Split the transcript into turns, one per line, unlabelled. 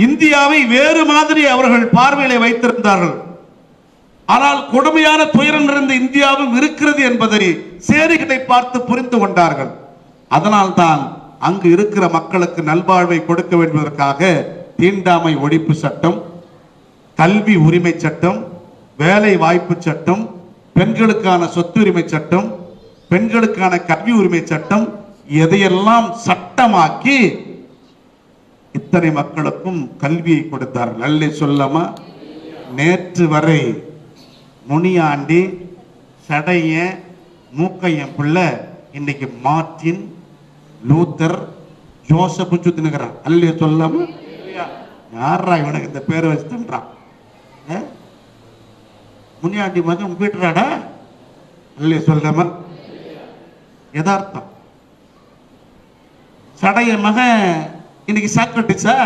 இந்தியாவை வேறு மாதிரி அவர்கள் பார்வையிலே வைத்திருந்தார்கள். ஆனால் கொடுமையான துயரம் நிறைந்த இந்தியாவும் இருக்கிறது என்பதை சேரிகளை பார்த்து புரிந்து கொண்டார்கள். அதனால்தான் அங்கு இருக்கிற மக்களுக்கு நல்வாழ்வை கொடுக்க வேண்டுவதற்காக தீண்டாமை ஒழிப்பு சட்டம், கல்வி உரிமை சட்டம், வேலை வாய்ப்பு சட்டம், பெண்களுக்கான சொத்துரிமை சட்டம், பெண்களுக்கான கல்வி உரிமை சட்டம், எதையெல்லாம் சட்டமாக்கி இத்தனை மக்களுக்கும் கல்வியை கொடுத்தார்கள். நல்ல சொல்லமா, நேற்று வரை முனியாண்டி, சடைய, மூக்கையன் பிள்ளை, இன்னைக்கு மார்டின் லூத்தர், ஜோசப் சுத்தினுக்கிறான். அல்ல சொல்லாம, யாரா இவனுக்கு இந்த பேரை வச்சுன்றான்? முனியாண்டி மகன் பீட்டராடா? அல்ல சொல்லாம, யதார்த்தம். சடைய மகன் இன்னைக்கு சாக்ரட்டிஸா?